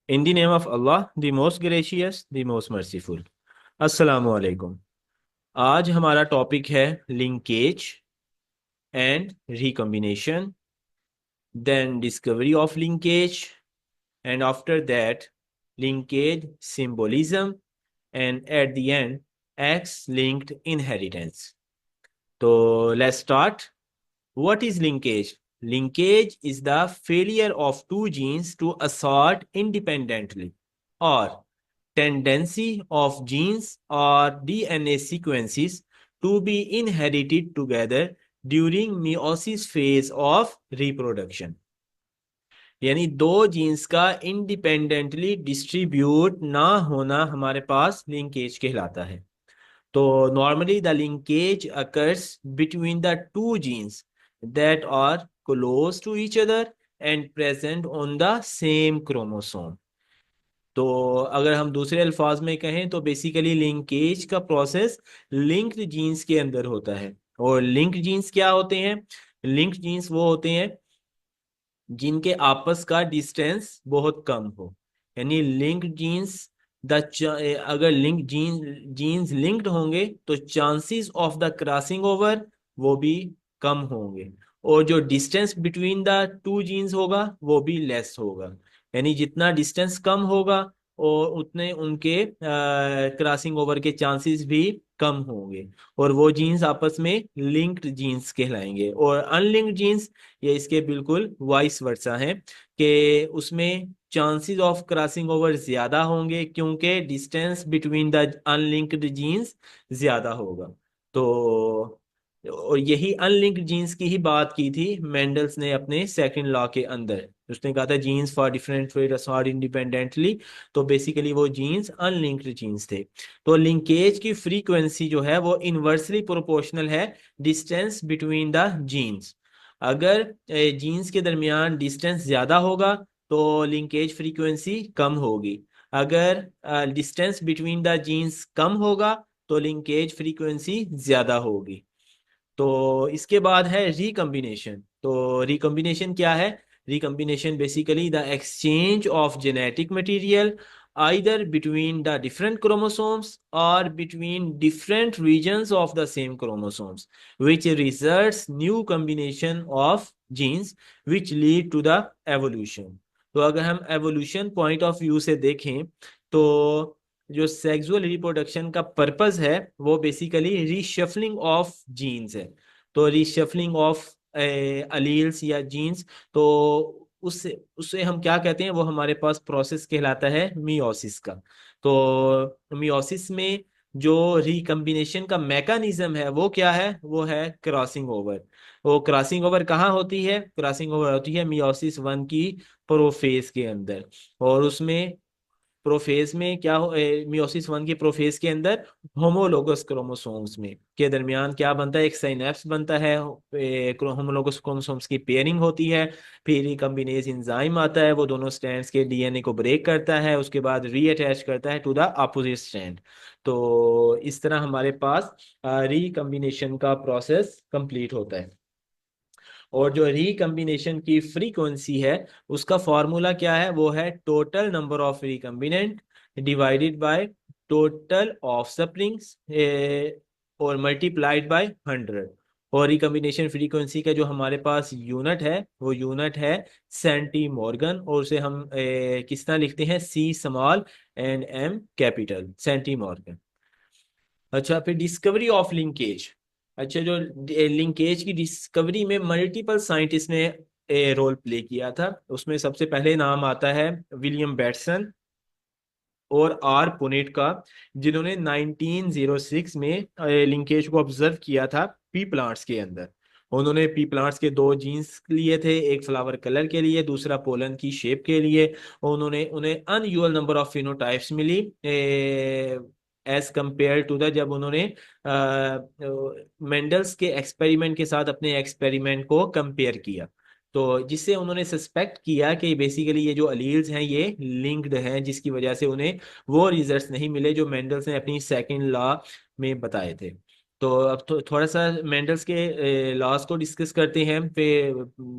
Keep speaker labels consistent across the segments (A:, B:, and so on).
A: In the name of Allah, the most gracious, the most merciful. अस्सलामु अलैकुम। आज हमारा टॉपिक है linkage and recombination, then discovery of linkage, and after that linkage symbolism, and at the end X linked inheritance. तो let's start. What is linkage? Linkage is the failure of two genes to assort independently, or tendency of genes or DNA sequences to be inherited together during meiosis phase of reproduction। यानी दो jeans का independently distribute ना होना हमारे पास linkage कहलाता है। तो normally the linkage occurs between the two genes that are close to each other and present on the same chromosome। तो अगर हम दूसरे अल्फाज में कहें तो बेसिकली लिंकेज का प्रोसेस लिंक्ड जीन्स के अंदर होता है। और लिंक्ड जीन्स क्या होते हैं? लिंक्ड जीन्स वो होते हैं जिनके आपस का डिस्टेंस बहुत कम हो। यानी लिंक्ड जीन्स द अगर लिंक जीन्स लिंक्ड होंगे तो chances of the crossing over वो भी कम होंगे, और जो distance between the two genes होगा वो भी लेस होगा। यानी जितना डिस्टेंस कम होगा और उतने उनके क्रॉसिंग ओवर के चांसेस भी कम होंगे, और वो जीन्स आपस में लिंक्ड जीन्स कहलाएंगे। और अनलिंक्ड जीन्स ये इसके बिल्कुल वाइस वर्सा है कि उसमें चांसेस ऑफ क्रॉसिंग ओवर ज्यादा होंगे क्योंकि distance between the unlinked genes ज्यादा होगा। तो और यही अनलिंक्ड जीन्स की ही बात की थी मेंडल्स ने अपने सेकंड लॉ के अंदर। उसने कहा था genes for different fate assort independently. तो बेसिकली वो जीन्स अनलिंक्ड जीन्स थे। तो लिंकेज की फ्रीक्वेंसी जो है वो इनवर्सली प्रोपोर्शनल है डिस्टेंस बिटवीन द जीन्स। अगर जीन्स के दरमियान डिस्टेंस ज्यादा होगा तो लिंकेज फ्रीक्वेंसी कम होगी। अगर डिस्टेंस बिटवीन द जीन्स कम होगा तो लिंकेज फ्रीक्वेंसी ज्यादा होगी। तो इसके बाद है रिकम्बिनेशन। तो रिकम्बिनेशन क्या है? Recombination basically the exchange of genetic material either between the different chromosomes or between different regions of the same chromosomes, which results new combination of genes which lead to the evolution। तो अगर हम evolution point of view से देखें तो जो sexual reproduction का purpose है वो बेसिकली रीशफलिंग ऑफ जीन्स है। तो रीशफलिंग ऑफ अलील्स या जीन्स, तो उससे उससे हम क्या कहते हैं, वो हमारे पास प्रोसेस कहलाता है मियोसिस का। तो मियोसिस में जो रिकम्बिनेशन का मैकेनिज्म है वो क्या है? वो है क्रॉसिंग ओवर। वो क्रॉसिंग ओवर कहाँ होती है? क्रॉसिंग ओवर होती है मियोसिस वन की प्रोफेज के अंदर। और उसमें प्रोफेज में क्या हो, मियोसिस वन के प्रोफेज के अंदर होमोलोगस क्रोमोसोम्स में के दरमियान क्या बनता है? एक साइनेप्स बनता है। होमोलोगस क्रोमोसोम्स की पेयरिंग होती है। फिर रिकम्बिनेज एंजाइम आता है, वो दोनों स्ट्रैंड्स के डीएनए को ब्रेक करता है, उसके बाद रीअटैच करता है टू द अपोजिट स्ट्रैंड। तो इस तरह हमारे पास रिकम्बिनेशन का प्रोसेस कंप्लीट होता है। और जो रिकम्बिनेशन की फ्रीक्वेंसी है उसका फॉर्मूला क्या है? वो है total number of recombinant divided by total of springs और मल्टीप्लाइड बाय 100। और रिकम्बिनेशन फ्रीक्वेंसी का जो हमारे पास यूनिट है वो यूनिट है सेंटी मॉर्गन, और उसे हम किस तरह लिखते हैं? C small and M capital, centimorgan. अच्छा, फिर डिस्कवरी ऑफ लिंकेज। अच्छा, जो लिंकेज की डिस्कवरी में मल्टीपल साइंटिस्ट ने रोल प्ले किया था। उसमें सबसे पहले नाम आता है विलियम बैटसन और आर पुनेट का, जिन्होंने 1906 में लिंकेज को ऑब्जर्व किया था पी प्लांट्स के अंदर। उन्होंने पी प्लांट्स के दो जीन्स लिए थे, एक फ्लावर कलर के लिए, दूसरा पोलन की शेप के लिए। और उन्होंने उन्हें अनयूजुअल नंबर ऑफ फिनोटाइप्स मिली एज कंपेयर टू द, जब उन्होंने मेंडल्स के एक्सपेरिमेंट के साथ अपने एक्सपेरिमेंट को कंपेयर किया। तो जिससे उन्होंने सस्पेक्ट किया कि बेसिकली ये जो अलील्स हैं ये लिंक्ड हैं, जिसकी वजह से उन्हें वो रिजल्ट्स नहीं मिले जो मेंडल्स ने अपनी सेकंड लॉ में बताए थे। तो अब थोड़ा सा मेंडल्स के लॉज को डिस्कस करते हैं। फिर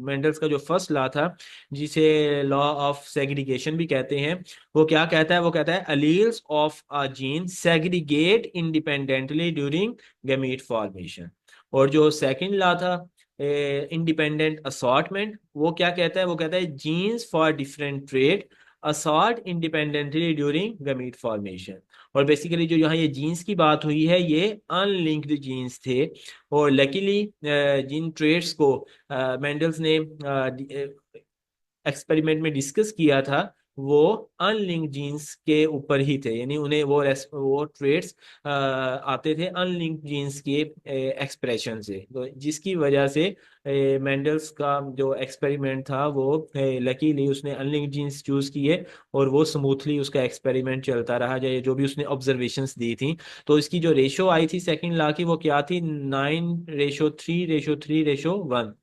A: मेंडल्स का जो फर्स्ट लॉ था, जिसे लॉ ऑफ सेग्रीगेशन भी कहते हैं, वो क्या कहता है? वो कहता है alleles of a gene segregate independently during gamete formation. और जो सेकंड लॉ था, इंडिपेंडेंट असॉर्टमेंट, वो क्या कहता है? वो कहता है genes for different trade assort independently during gamete formation. और बेसिकली जो यहाँ ये जीन्स की बात हुई है, ये अनलिंक्ड जीन्स थे। और लकीली जिन ट्रेड्स को मेंडल्स ने एक्सपेरिमेंट में डिस्कस किया था, वो अनलिंक्ड जीन्स के ऊपर ही थे। यानी उन्हें वो ट्रेड्स आते थे अनलिंक्ड जीन्स के एक्सप्रेशन से। तो जिसकी वजह से मेंडल्स का जो एक्सपेरिमेंट था, वो लकीली उसने अनलिंक्ड जीन्स चूज किए, और वो स्मूथली उसका एक्सपेरिमेंट चलता रहा, जो भी उसने ऑब्जर्वेशंस दी थी। तो इसकी जो रेशो आई थी सेकंड लॉ की, वो क्या थी? 9:3:3:1।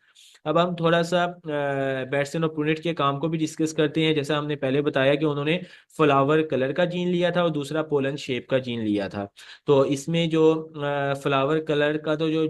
A: अब हम थोड़ा सा बैट्सन और पुनेट के काम को भी डिस्कस करते हैं। जैसा हमने पहले बताया कि उन्होंने फ्लावर कलर का जीन लिया था और दूसरा पोलन शेप का जीन लिया था। तो इसमें जो फ्लावर कलर का तो जो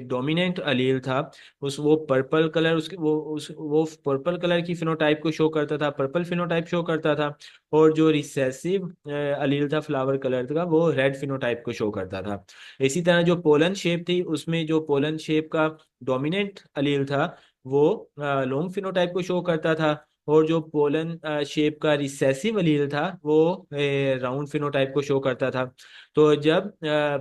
A: डोमिनेंट अलील था, उस वो पर्पल कलर, उसके वो पर्पल कलर की फिनोटाइप को शो करता था, पर्पल फिनोटाइप शो करता था। और जो रिसेसिव अलील था फ्लावर कलर का, वो रेड फिनोटाइप को शो करता था। इसी तरह जो पोलन शेप थी, उसमें जो पोलन शेप का डोमिनेंट अलील था, वो लॉन्ग फिनोटाइप को शो करता था। और जो पोलन शेप का रिसेसिव अलील था, वो राउंड फिनोटाइप को शो करता था। तो जब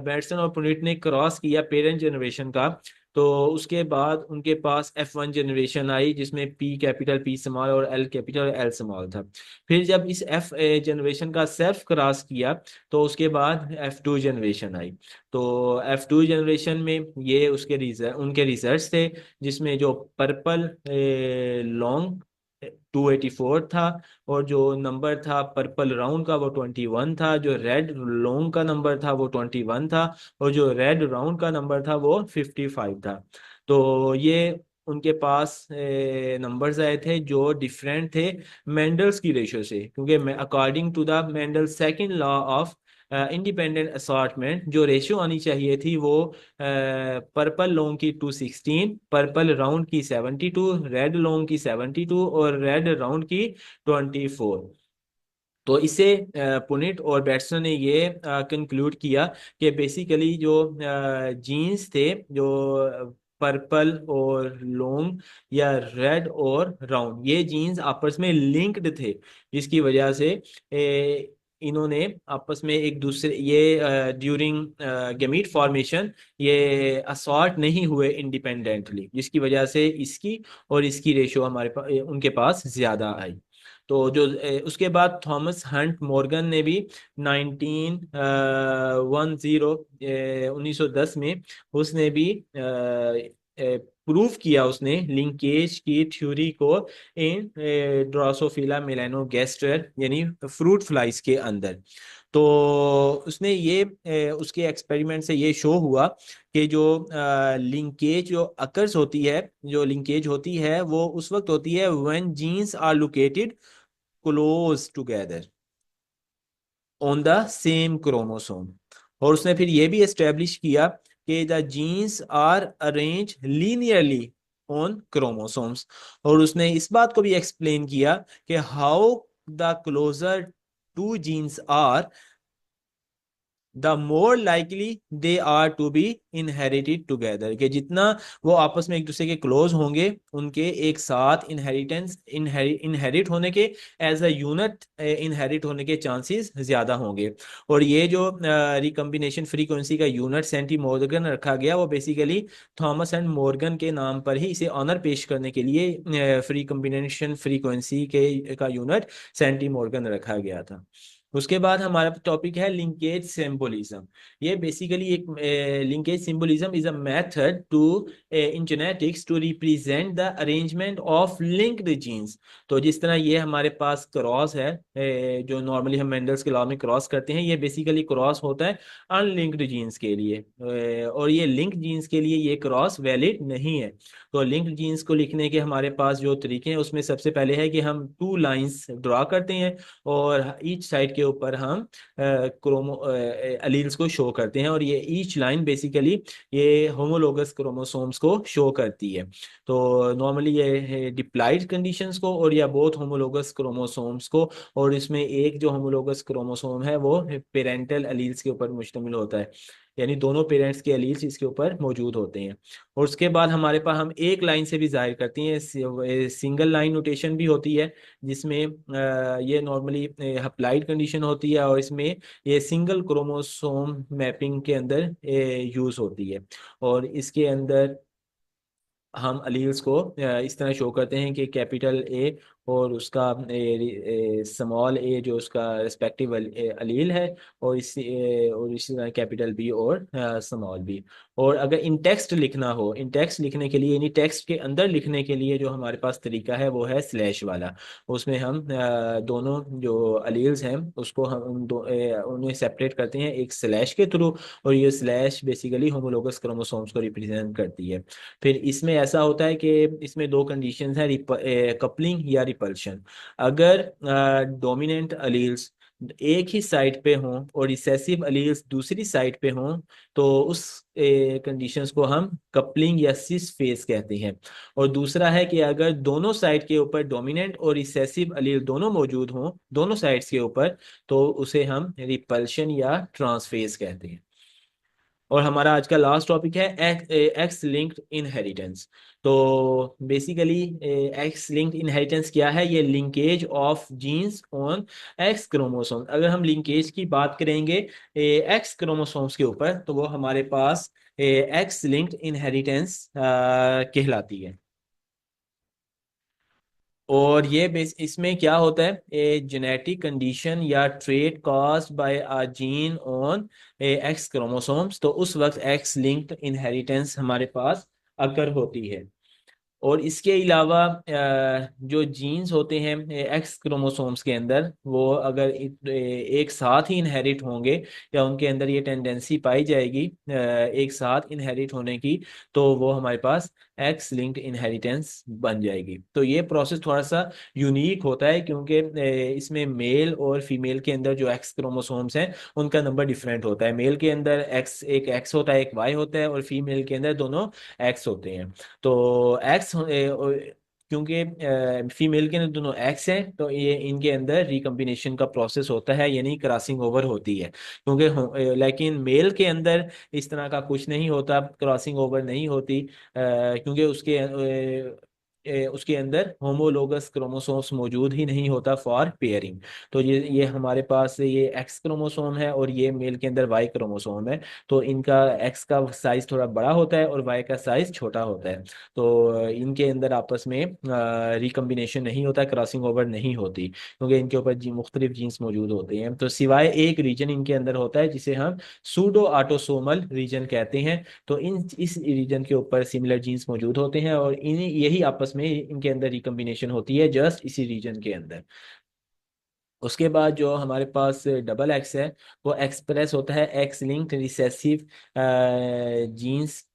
A: बैट्सन और पुनीत ने क्रॉस किया पेरेंट जनरेशन का, तो उसके बाद उनके पास F1 जनरेशन आई, जिसमें P कैपिटल, P स्मॉल और L कैपिटल और L स्मॉल था। फिर जब इस F जनरेशन का सेल्फ क्रॉस किया, तो उसके बाद F2 जनरेशन आई। तो F2 जनरेशन में ये उनके रिजल्ट्स थे, जिसमें जो पर्पल लॉन्ग 284 था, और जो नंबर था पर्पल राउंड का वो 21 था, जो रेड लॉन्ग का नंबर था वो 21 था, और जो रेड राउंड का नंबर था वो 55 था। तो ये उनके पास नंबर्स आए थे जो डिफरेंट थे मेंडल्स की रेशियो से, क्योंकि according to the Mendel second law of independent assortment, जो रेशियो आनी चाहिए थी वो पर्पल लॉन्ग की 216, पर्पल राउंड की 72, रेड लॉन्ग की 72 और रेड राउंड की 24। तो इसे पुनिट और बैट्समैन ने ये कंक्लूड किया कि बेसिकली जो जीन्स थे, जो पर्पल और लॉन्ग या रेड और राउंड, ये जीन्स आपस में लिंक्ड थे, जिसकी वजह से इन्होंने आपस में एक दूसरे, ये ड्यूरिंग गैमीट फॉर्मेशन ये असॉर्ट नहीं हुए इंडिपेंडेंटली, जिसकी वजह से इसकी और इसकी रेशो हमारे पास, उनके पास ज्यादा आई। तो जो उसके बाद थॉमस हंट मॉर्गन ने भी 1910 में उसने भी प्रूव किया, उसने लिंकेज की थ्योरी को इन ड्रोसोफिला मेलानोगैस्टर यानी फ्रूट फ्लाइज के अंदर। तो उसने ये उसके एक्सपेरिमेंट से ये शो हुआ कि जो लिंकेज जो अकर्स होती है, जो लिंकेज होती है, वो उस वक्त होती है when genes are located close together on the same chromosome. और उसने फिर ये भी एस्टेब्लिश किया कि the genes are arrange linearly on chromosomes. और उसने इस बात को भी एक्सप्लेन किया कि how the closer two genes are, the more likely they are to be inherited together, कि जितना वो आपस में एक दूसरे के क्लोज होंगे, उनके एक साथ इनहेरिट होने के, एज अ यूनिट इनहेरिट होने के चांसेस ज्यादा होंगे। और ये जो रिकम्बिनेशन फ्रीक्वेंसी का यूनिट सेंटी मॉर्गन रखा गया, वो बेसिकली थॉमस एंड मॉर्गन के नाम पर ही इसे ऑनर पेश करने के लिए फ्री कम्बिनेशन फ्रीक्वेंसी के का यूनिट सेंटी मॉर्गन रखा गया था। उसके बाद हमारा टॉपिक है लिंकेज सिंबोलिज्म। ये बेसिकली एक linkage symbolism is a method to in genetics to represent the arrangement of linked genes. तो जिस तरह ये हमारे पास क्रॉस है, जो नॉर्मली हम मेंडल्स के लॉ में क्रॉस करते हैं, ये बेसिकली क्रॉस होता है अनलिंक्ड जीन्स के लिए, और ये लिंक्ड जीन्स के लिए ये क्रॉस वैलिड नहीं है। तो लिंक्ड जीन्स को लिखने के हमारे पास जो तरीके हैं, उसमें सबसे पहले है कि हम 2 लाइंस ड्रॉ करते हैं, और ईच साइड के के ऊपर हम क्रोमो अलील्स को शो करते हैं, और ये ईच लाइन बेसिकली ये होमोलोगस क्रोमोसोम्स को शो करती है। तो नॉर्मली ये डिप्लॉइड कंडीशंस को और या बोथ होमोलोगस क्रोमोसोम्स को, और इसमें एक जो होमोलोगस क्रोमोसोम है वो पेरेंटल अलील्स के ऊपर मुश्तमिल होता है, यानी दोनों पेरेंट्स के एलील्स इसके ऊपर मौजूद होते हैं। और उसके बाद हमारे पास हम एक लाइन से भी जाहिर करती हैं, सिंगल लाइन नोटेशन भी होती है, जिसमें ये नॉर्मली हप्लाइड कंडीशन होती है, और इसमें ये सिंगल क्रोमोसोम मैपिंग के अंदर यूज होती है। और इसके अंदर हम अलील्स को इस तरह शो करते हैं कि कैपिटल ए और उसका स्मॉल ए जो उसका रिस्पेक्टिव अलील है, और इसी तरह कैपिटल बी और स्मॉल बी। और अगर इन टेक्स्ट लिखना हो, इन टेक्स्ट लिखने के लिए यानी टेक्स्ट के अंदर लिखने के लिए जो हमारे पास तरीका है वो है स्लैश वाला। उसमें हम दोनों जो अलील्स हैं उसको हम उन्हें सेपरेट करते हैं एक स्लैश के थ्रू, और ये स्लैश बेसिकली होमोलोगस क्रोमोसोम्स को रिप्रेजेंट करती है। फिर इसमें ऐसा होता है कि इसमें दो कंडीशंस हैं, कपलिंग या रिपल्शन। अगर डोमिनेंट अलील्स एक ही साइड पे हों और रिसेसिव अलील्स दूसरी साइड पे हों, तो उस कंडीशंस को हम कपलिंग या सिस फेस कहते हैं। और दूसरा है कि अगर दोनों साइड के ऊपर डोमिनेंट और रिसेसिव अलील दोनों मौजूद हों दोनों साइड्स के ऊपर, तो उसे हम रिपल्शन या ट्रांसफेस कहते हैं। और हमारा आज का लास्ट टॉपिक है एक्स लिंक्ड इनहेरिटेंस। तो बेसिकली एक्स लिंक्ड इनहेरिटेंस क्या है? ये linkage of genes on X chromosome. अगर हम लिंकेज की बात करेंगे एक्स क्रोमोसोम्स के ऊपर, तो वो हमारे पास एक्स लिंक्ड इनहेरिटेंस कहलाती है। और ये बेस इसमें क्या होता है, ए जेनेटिक कंडीशन या trait caused by a gene on x chromosomes, तो उस वक्त एक्स लिंक्ड इनहेरिटेंस हमारे पास अकर होती है। और इसके अलावा जो जीन्स होते हैं एक्स क्रोमोसोम्स के अंदर, वो अगर एक साथ ही इनहेरिट होंगे या उनके अंदर ये टेंडेंसी पाई जाएगी एक साथ इनहेरिट होने की, तो वो हमारे पास एक्स लिंक्ड इनहेरिटेंस बन जाएगी। तो ये प्रोसेस थोड़ा सा यूनिक होता है, क्योंकि इसमें मेल और फीमेल के अंदर जो एक्स क्रोमोसोम्स हैं उनका नंबर डिफरेंट होता है। मेल के अंदर एक्स एक एक्स होता है, एक वाई होता है, और फीमेल के अंदर दोनों एक्स होते हैं। तो एक्स क्योंकि फीमेल के अंदर दोनों एक्स हैं, तो ये इनके अंदर रिकम्बिनेशन का प्रोसेस होता है, यानी क्रॉसिंग ओवर होती है। क्योंकि लेकिन मेल के अंदर इस तरह का कुछ नहीं होता, क्रॉसिंग ओवर नहीं होती, क्योंकि उसके अंदर होमोलोगस क्रोमोसोम्स मौजूद ही नहीं होता फॉर पेयरिंग। तो ये हमारे पास ये एक्स क्रोमोसोम है और ये मेल के अंदर वाई क्रोमोसोम है। तो इनका एक्स का साइज थोड़ा बड़ा होता है और वाई का साइज छोटा होता है। तो इनके अंदर आपस में रिकम्बिनेशन नहीं होता, क्रॉसिंग ओवर नहीं होती, क्योंकि इनके ऊपर मुख्तलिफ जीन्स मौजूद होते हैं। तो सिवाय एक रीजन इनके अंदर होता है जिसे हम सूडो ऑटोसोमल रीजन कहते हैं। तो इस रीजन के ऊपर सिमिलर जीन्स मौजूद होते हैं, और इन यही आपस में इनके अंदर रिकम्बिनेशन होती है जस्ट इसी रीजन के अंदर। उसके बाद जो हमारे पास डबल एक्स है, वो एक्सप्रेस होता है एक्स लिंक्ड रिसेसिव जीन्स,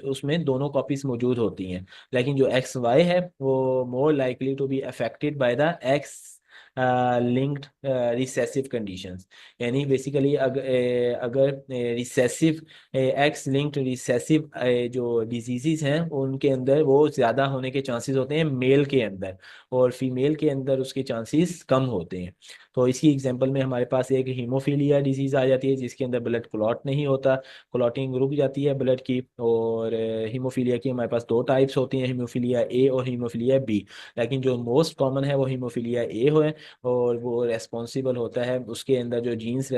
A: उसमें दोनों कॉपीज मौजूद होती हैं। लेकिन जो एक्स वाई है वो more likely to be affected by the X linked recessive conditions. यानी बेसिकली अगर रिसेसिव एक्स लिंक्ड रिसेसिव जो डिजीजेस हैं उनके अंदर वो ज़्यादा होने के चांसेस होते हैं मेल के अंदर, और फीमेल के अंदर उसके चांसेस कम होते हैं। तो इसकी एग्जांपल में हमारे पास एक हीमोफीलिया डिजीज आ जाती है, जिसके अंदर ब्लड क्लॉट नहीं होता, क्लॉटिंग रुक जाती है ब्लड की। और हीमोफीलिया की हमारे पास दो टाइप्स होती हैं, हीमोफीलिया ए और हीमोफीलिया बी। लेकिन जो मोस्ट कॉमन है वो हीमोफीलिया ए है, और वो रेस्पॉन्सिबल होता है, उसके अंदर जो जीन्स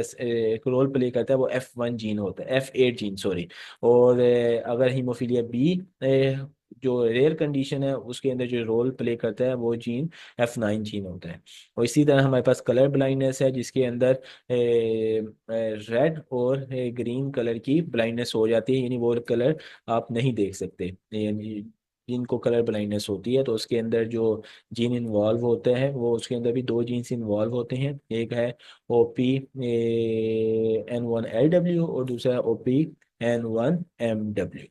A: रोल प्ले करता है वो F1 जीन होता है, F8 जीन सॉरी। और अगर हीमोफीलिया बी जो रेयर कंडीशन है उसके अंदर जो रोल प्ले करता है वो जीन F9 जीन होता है। और इसी तरह हमारे पास कलर ब्लाइंडनेस है, जिसके अंदर रेड और ग्रीन कलर की ब्लाइंडनेस हो जाती है, यानी वो कलर आप नहीं देख सकते, यानी जिनको कलर ब्लाइंडनेस होती है। तो उसके अंदर जो जीन इन्वॉल्व होते हैं वो उसके अंदर भी दो जीन्स इन्वॉल्व होते हैं, एक है OPN1LW और दूसरा है OPN1MW।